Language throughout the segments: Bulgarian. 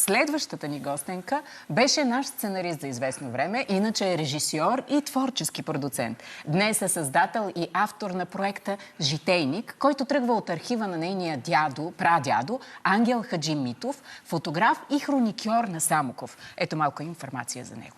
Следващата ни гостенка беше наш сценарист за известно време, иначе е режисьор и творчески продуцент. Днес е създател и автор на проекта «Житейник», който тръгва от архива на нейния прадядо Ангел Хаджимитов, фотограф и хроникьор на Самоков. Ето малко информация за него.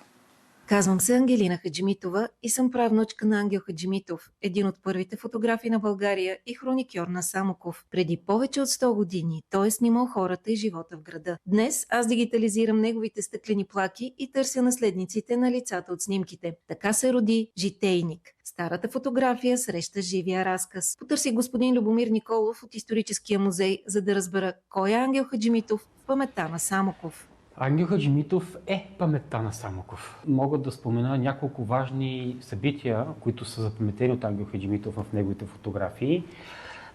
Казвам се Ангелина Хаджимитова и съм правнучка на Ангел Хаджимитов, един от първите фотографи на България и хроникьор на Самоков. Преди повече от 100 години той е снимал хората и живота в града. Днес аз дигитализирам неговите стъклени плаки и търся наследниците на лицата от снимките. Така се роди «Житейник». Старата фотография среща живия разказ. Потърсих господин Любомир Николов от Историческия музей, за да разбера кой е Ангел Хаджимитов в паметта на Самоков. Ангел Хаджимитов е паметта на Самоков. Мога да спомена няколко важни събития, които са запаметени от Ангел Хаджимитов в неговите фотографии,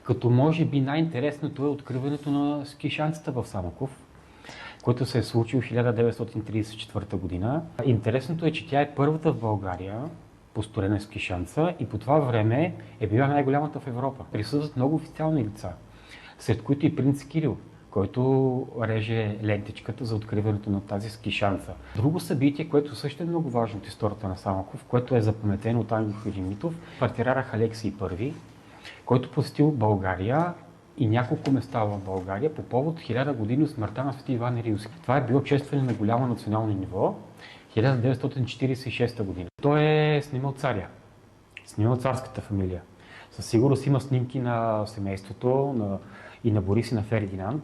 като може би най-интересното е откриването на скишанцата в Самоков, което се е случило в 1934 година. Интересното е, че тя е първата в България построена скишанца и по това време е била най-голямата в Европа. Присъстват много официални лица, сред които и принц Кирил, който реже лентичката за откриването на тази скишанца. Друго събитие, което също е много важно от историята на Самоков, което е запаметено от Ангел Хаджимитов, патриарх Алексий I, който посетил България и няколко места в България по повод 1000 години от смъртта на свети Иван Рилски. Това е било честване на голямо национално ниво 1946 година. Той е снимал царя, снимал царската фамилия. Със сигурност има снимки на семейството, и на Борис и на Фердинанд.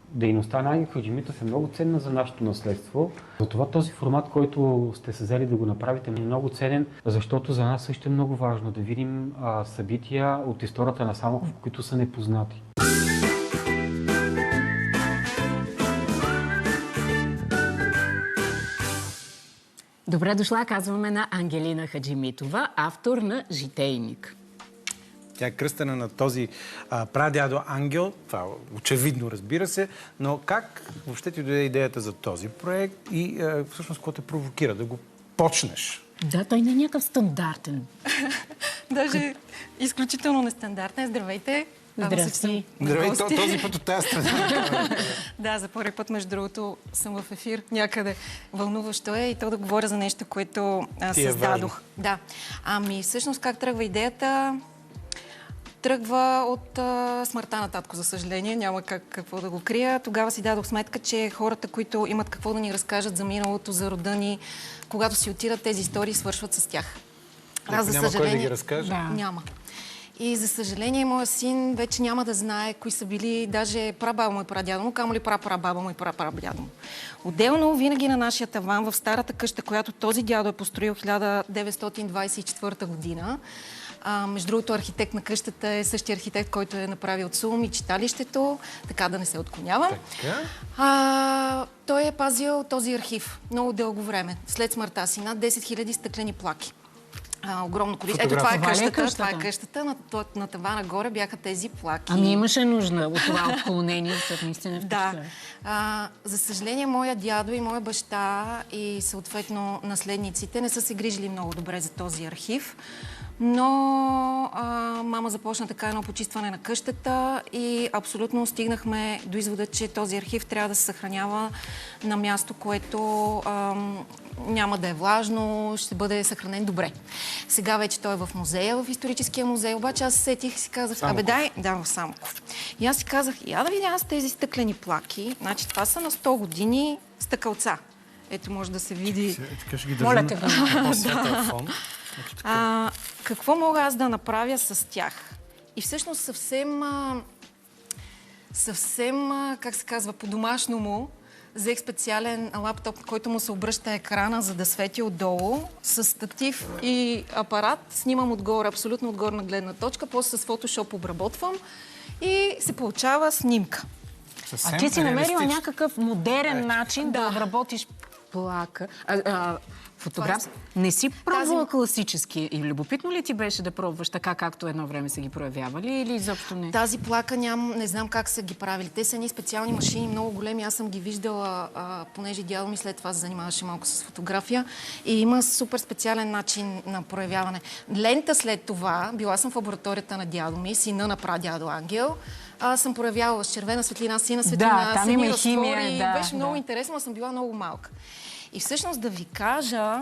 Дейността на Ангел Хаджимитов е много ценна за нашето наследство. Затова този формат, който сте се взели да го направите, е много ценен, защото за нас също е много важно да видим събития от историята на Самоков, които са непознати. Добре дошла, казваме на Ангелина Хаджимитова, автор на «Житейник». Тя е кръстена на този прадядо Ангел, това очевидно, разбира се, но как въобще ти дойде идеята за този проект и всъщност какво те провокира да го почнеш? Да, той не е някакъв стандартен. Даже изключително нестандартен. Здравейте! Здрасти. Здравей, този път от тази страна. Да, за първи път, между другото, съм в ефир някъде. Вълнуващо е и то да говоря за нещо, което създадох. Да. Всъщност как тръгва идеята? Тръгва от смъртта на татко, за съжаление. Няма какво да го крия. Тогава си дадох сметка, че хората, които имат какво да ни разкажат за миналото, за рода ни, когато си отидат, тези истории свършват с тях. Няма кой да ги разкаже? Да. Няма. И за съжаление, моя син вече няма да знае кои са били даже прабаба му и прадядо му, камо ли прапрабаба му и прапрабдядо му. Отделно, винаги на нашия таван, в старата къща, която този дядо е построил 1924 година, между другото, архитект на къщата е същия архитект, който е направил ЦУМ и читалището, така да не се отклонявам. Той е пазил този архив много дълго време, след смъртта си, над 10 000 стъклени плаки. Огромно количество. Ето това е къщата. На тавана горе бяха тези плаки. Имаше нужда от това отклонение, защото наистина да. За съжаление, моя дядо и моя баща и съответно наследниците не са се грижили много добре за този архив. Но мама започна така едно почистване на къщата и абсолютно стигнахме до извода, че този архив трябва да се съхранява на място, което няма да е влажно, ще бъде съхранен добре. Сега вече той е в музея, в Историческия музей, обаче аз сетих и си казах, в Самоков. И аз си казах, да видя аз тези стъклени плаки, значи това са на 100 години стъкълца. Ето може да се види. Моля те, какво мога аз да направя с тях? И всъщност съвсем, как се казва, по-домашному взех специален лаптоп, който му се обръща екрана, за да свети отдолу, с статив и апарат. Снимам отгоре, абсолютно отгорна гледна точка, после с фотошоп обработвам и се получава снимка. Ти си намерила някакъв модерен начин да обработиш плака, Фотограф. Не си пробвала класически и любопитно ли ти беше да пробваш така, както едно време са ги проявявали или изобщо не? Тази плака не знам как са ги правили. Те са едни специални машини, много големи. Аз съм ги виждала, понеже дядо ми след това се занимаваше малко с фотография и има супер специален начин на проявяване. Лента след това, била съм в лабораторията на дядо ми, сина на прадядо Ангел. Съм проявявала с червена светлина, сина светлина, да, там има и химия. Беше много интересно, но съм била много малка. И всъщност да ви кажа,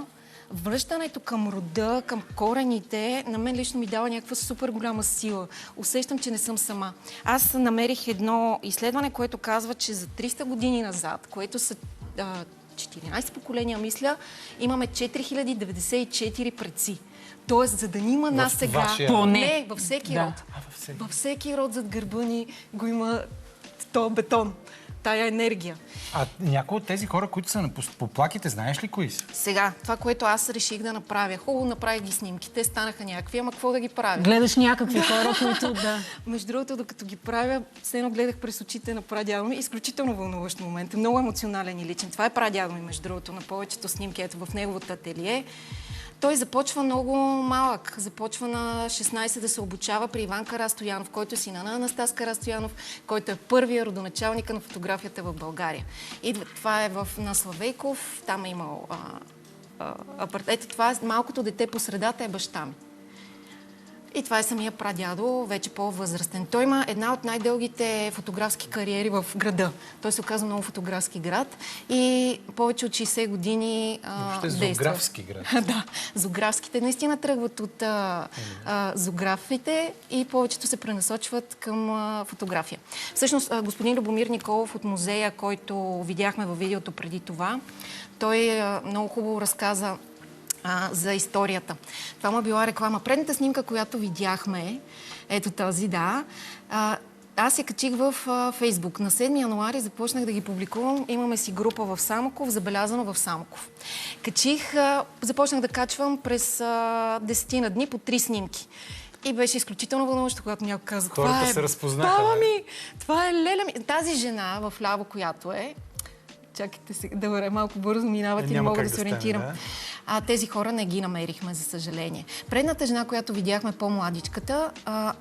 връщането към рода, към корените, на мен лично ми дава някаква супер голяма сила. Усещам, че не съм сама. Аз намерих едно изследване, което казва, че за 300 години назад, което са 14 поколения, мисля, имаме 4094 предци. Тоест, за да ни има нас сега... Поне. Във всеки род. Във всеки род зад гърба ни го има този бетон, тая енергия. А някои от тези хора, които са по плаките, знаеш ли кои са? Сега, това, което аз реших да направя. Хубаво, направих ги снимки. Те станаха някакви, ама какво да ги правя? Гледаш някакви хора, които да... Между другото, докато ги правя, все едно гледах през очите на прадядо ми. Изключително вълнуващ момент. Много емоционален и личен. Това е прадядо ми, между другото, на повечето снимки. Ето в неговото ателие. Той започва много малък. Започва на 16 да се обучава при Иван Карастоянов, който е сина на Анастас Карастоянов, който е първия родоначалник на фотографията в България. И това е на Славейков, там е имал ето това, малкото дете по средата е баща ми. И това е самия прадядо, вече по-възрастен. Той има една от най-дългите фотографски кариери в града. Той се оказа много фотографски град и повече от 60 години действа. Зоографски град. Да, зоографските наистина тръгват от зоографите и повечето се пренасочват към фотография. Всъщност, господин Любомир Николов от музея, който видяхме във видеото преди това, той много хубаво разказа за историята. Това му била реклама. Предната снимка, която видяхме, ето тази, да, аз я качих в Фейсбук. На 7 януари започнах да ги публикувам. Имаме си група в Самоков, забелязано в Самоков. Започнах да качвам през 10 дни по 3 снимки. И беше изключително вълнуващо, когато някой каза, хората се разпознаха. Баба ми, това е леля ми. Тази жена в ляво, която е, чакайте сега, да малко бързо минават и не мога да се ориентирам. Тези хора не ги намерихме, за съжаление. Предната жена, която видяхме, по-младичката,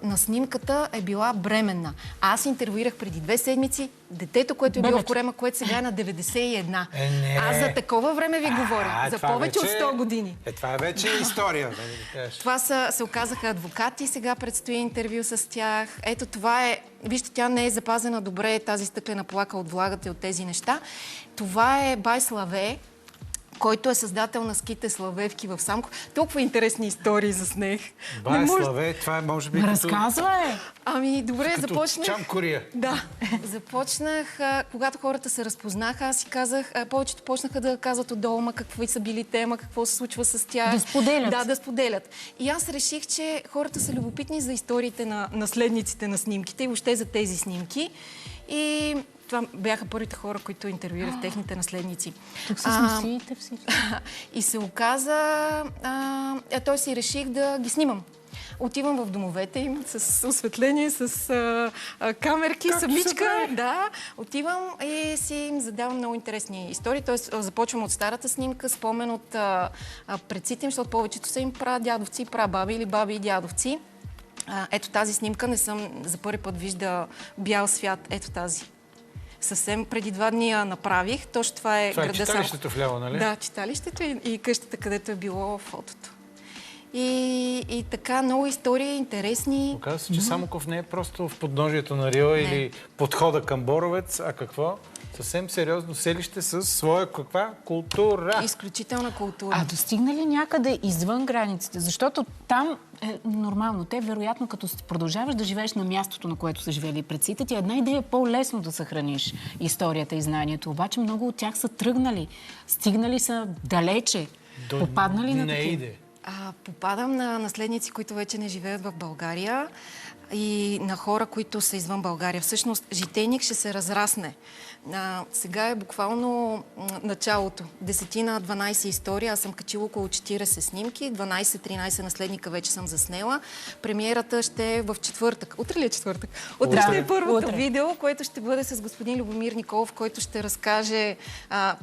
на снимката е била бременна. Аз интервюирах преди 2 седмици детето, което е било в корема, което сега е на 91. Аз за такова време ви говоря. За повече от 100 години. Това е вече история. Това се оказаха адвокати, сега предстои интервю с тях. Ето това е... Вижте, тя не е запазена добре, тази стъклена плака от влагата и от тези неща. Това е бай Славе, който е създател на ските Славевки в Самоков. Толкова интересни истории за снех. Славе, това е може би Разказвай! Ами, добре, започнах... Чам Кория. Да. Започнах, когато хората се разпознаха, аз си казах, повечето почнаха да казват отдолу, какви са били тема, какво се случва с тях. Да споделят. Да, да споделят. И аз реших, че хората са любопитни за историите на наследниците на снимките и въобще за тези снимки. И това бяха първите хора, които интервюирах техните наследници. Тук са смусиите всички. И се оказа... той си реших да ги снимам. Отивам в домовете им с осветление, с камерки, самичка. Да, отивам и си им задавам много интересни истории. Тоест, започвам от старата снимка, спомен от предците им, защото повечето са им прадядовци, прабаби или баби и дядовци. Ето тази снимка, не съм за първи път вижда бял свят. Ето тази. Съвсем преди 2 дни я направих. Точно това е града. Това е читалището вляво, нали? Да, читалището и къщата, където е било фотото. И така, много истории, интересни. Оказва се, че Самоков не е просто в подножието на Рила или подхода към Боровец, а какво? Съвсем сериозно селище с своя каква култура. Изключителна култура. Достигна ли някъде извън границите? Защото там е нормално. Те, вероятно, като продължаваш да живееш на мястото, на което са живели предците, ти една идея по-лесно да съхраниш историята и знанието. Обаче много от тях са тръгнали. Стигнали са далече. Попаднали на такива. Попадам на наследници, които вече не живеят в България. и на хора, които са извън България. Всъщност, житейник ще се разрасне. Сега е буквално началото. 10-12 истории. Аз съм качила около 40 снимки. 12-13 наследника вече съм заснела. Премиерата ще е в четвъртък. Утре ли е четвъртък? Утре ще е първото видео, което ще бъде с господин Любомир Николов, който ще разкаже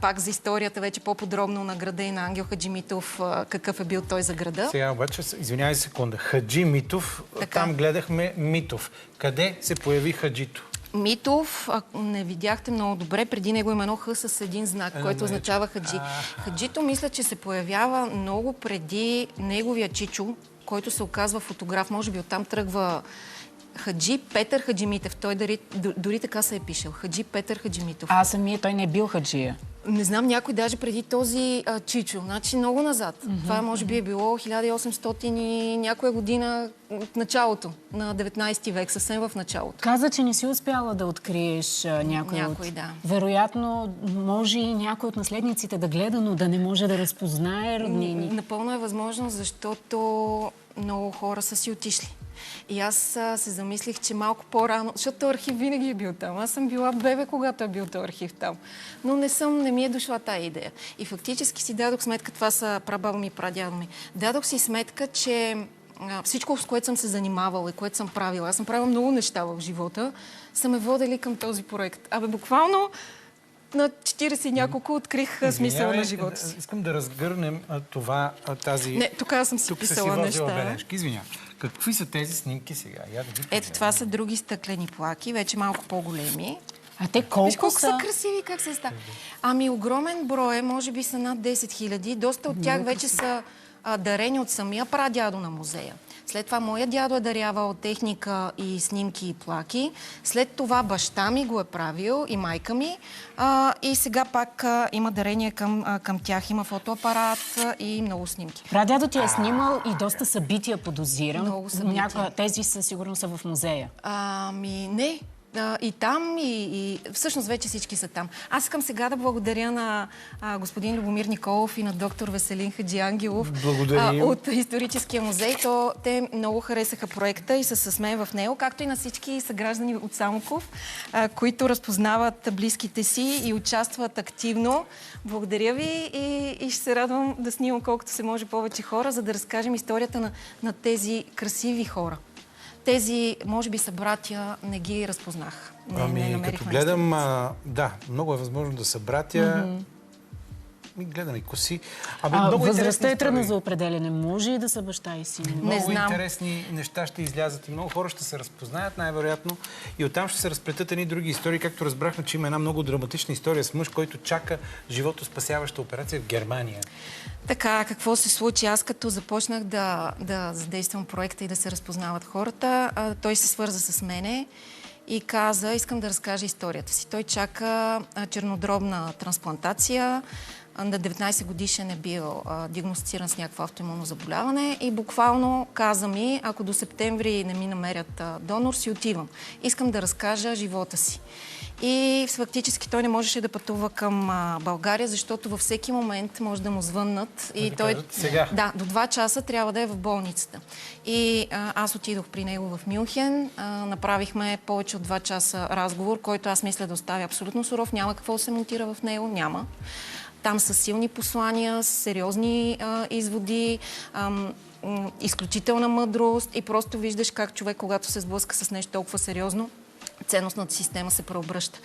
пак за историята вече по-подробно на града и на Ангел Хаджимитов, какъв е бил той за града. Сега обаче, извинявай секунда, Хаджи Митов, там гледахме Митов. Къде се появи Хаджито? Митов, ако не видяхте много добре, преди него има едно Х с един знак, който означава Хаджи. Хаджито мисля, че се появява много преди неговия чичо, който се оказва фотограф. Може би оттам тръгва Хаджи Петър Хаджимитов. Той дори така се е пишел. Хаджи Петър Хаджимитов. Самия той не е бил хаджия. Не знам, някой даже преди този чичо. Значи много назад. Това може би е било 1800 и някоя година от началото на 19 век, съвсем в началото. Каза, че не си успяла да откриеш някой да. Вероятно, може и някой от наследниците да гледа, но да не може да разпознае роднини. Напълно е възможно, защото много хора са си отишли. И аз се замислих, че малко по-рано, защото този архив винаги е бил там. Аз съм била бебе, когато е бил този архив там. Но не ми е дошла тая идея. И фактически си дадох сметка, това са прабаба ми и прадядо ми. Дадох си сметка, че всичко, с което съм се занимавала и което съм правила, аз съм правила много неща в живота, са ме водили към този проект. Буквално на 40 и няколко открих смисъла на живота си. Искам да разгърнем тази... Не, тук аз съм си писала неща. Извинявай. Какви са тези снимки сега? Ето, това са други стъклени плаки, вече малко по-големи. А те колко Виж колко са красиви, как се става. Огромен брой, може би са над 10 000. Доста от тях вече са дарени от самия прадядо на музея. След това моя дядо е дарявал техника и снимки и плаки. След това баща ми го е правил и майка ми. И сега пак има дарение към тях. Има фотоапарат и много снимки. Прадядо ти е снимал и доста събития, подозирам. Много събития. Тези сигурно са в музея. Не. И там, и всъщност вече всички са там. Аз искам сега да благодаря на господин Любомир Николов и на доктор Веселин Хаджиангелов от Историческия музей. Те много харесаха проекта и са с мен в него, както и на всички съграждани от Самоков, които разпознават близките си и участват активно. Благодаря ви и ще се радвам да снимам колкото се може повече хора, за да разкажем историята на тези красиви хора. Тези, може би, събратя, не ги разпознах. Като гледам, много е възможно да са братя. Гледам и коси. Възрастта е трудна за определене. Може и да са баща и син. Много интересни неща ще излязат и много хора ще се разпознаят най-вероятно. И оттам ще се разплетат едни други истории. Както разбрахме, че има една много драматична история с мъж, който чака животоспасяваща операция в Германия. Така, какво се случи? Аз като започнах да задействам проекта и да се разпознават хората, той се свърза с мене и каза, искам да разкажа историята си. Той чака чернодробна трансплантация. На 19 годишен е бил диагностициран с някакво автоимунно заболяване и буквално каза ми, ако до септември не ми намерят донор, си отивам. Искам да разкажа живота си. И фактически той не можеше да пътува към България, защото във всеки момент може да му звъннат. И той до 2 часа трябва да е в болницата. И аз отидох при него в Мюнхен. Направихме повече от 2 часа разговор, който аз мисля да оставя абсолютно суров. Няма какво да се монтира в него. Няма. Там са силни послания, сериозни изводи, изключителна мъдрост и просто виждаш как човек, когато се сблъска с нещо толкова сериозно, ценностната система се преобръща.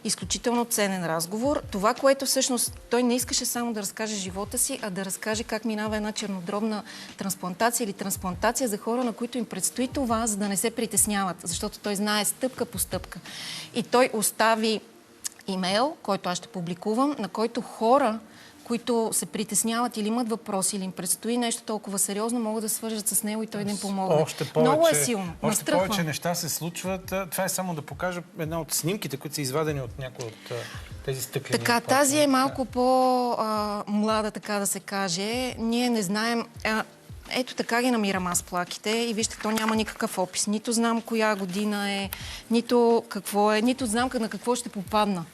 Изключително ценен разговор. Това, което всъщност той не искаше само да разкаже живота си, а да разкаже как минава една чернодробна трансплантация или трансплантация за хора, на които им предстои това, за да не се притесняват, защото той знае стъпка по стъпка. И той остави имейл, който аз ще публикувам, на който хора, които се притесняват или имат въпроси, или им предстои нещо толкова сериозно, могат да свържат с него и той да им помогне. Много е силно. Още повече неща се случват. Това е само да покажа една от снимките, които са извадени от някои от тези стъклени. Така, тази е малко по-млада, така да се каже. Ние не знаем... Ето така ги намирам аз плаките и вижте, то няма никакъв опис. Нито знам коя година е, нито какво е, нито знам на какво ще попадна.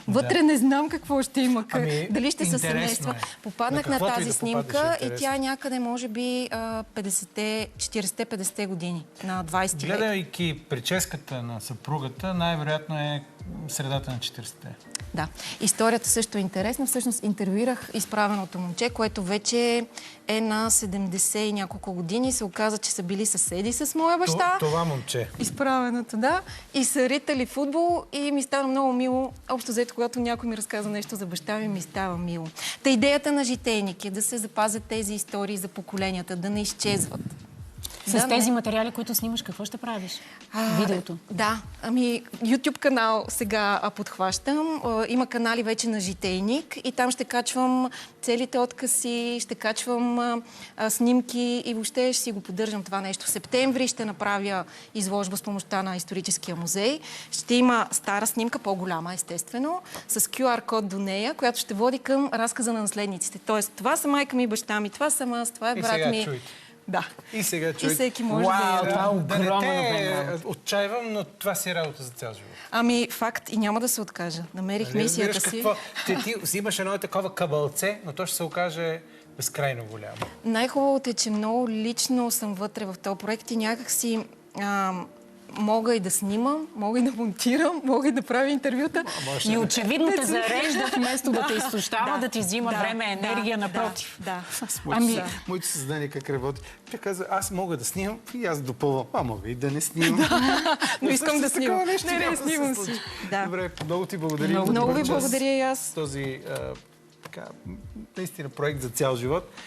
Вътре не знам какво ще има. Дали ще се интересно семейства. е. Попаднах На на каквото и тази да снимка попаднеш, и интересно. тя някъде, може би, 40-50 години на 20 век. Гледайки прическата на съпругата, най-вероятно е средата на 40-те. Да. Историята също е интересна. Всъщност интервюирах изправеното момче, което вече е на 70 и няколко години. Се оказа, че са били съседи с моя баща. Това момче. Изправеното, да. И са ритали футбол и ми стана много мило. Общо взето, когато някой ми разказва нещо за баща ми, ми става мило. Та идеята на Житейник е да се запазят тези истории за поколенията, да не изчезват. С тези материали, които снимаш, какво ще правиш? Видеото? Да, YouTube канал сега подхващам. Има канали вече на Житейник и там ще качвам целите откъси, ще качвам снимки и въобще ще си го поддържам това нещо. В септември ще направя изложба с помощта на Историческия музей. Ще има стара снимка, по-голяма естествено, с QR код до нея, която ще води към разказа на наследниците. Тоест, това са майка ми и баща ми, това съм аз, това е брат ми. Чуйте. Да. И сега И чуйте. всеки може Вау, да я... това е Да не огромна те отчаивам, но това си е работа за цял живот. Факт и няма да се откажа. Намерих Нали мисията разбираш си. какво? Ти взимаш едно такова кабълце, но то ще се окаже безкрайно голямо. Най-хубавото е, че много лично съм вътре в този проект и някак си мога и да снимам, мога и да монтирам, мога и да правя интервюта. И очевидно те зарежда вместо да те изтощава, да ти взима да, време, енергия, напротив. Да. Моето съзнание как работи. Тя казва, аз мога да снимам и аз допълвам. Мога и да не снимам. Но искам да снимам. Не, снимам си. Да. Добре, много ти благодаря. Много ви благодаря и аз. Този наистина проект за цял живот.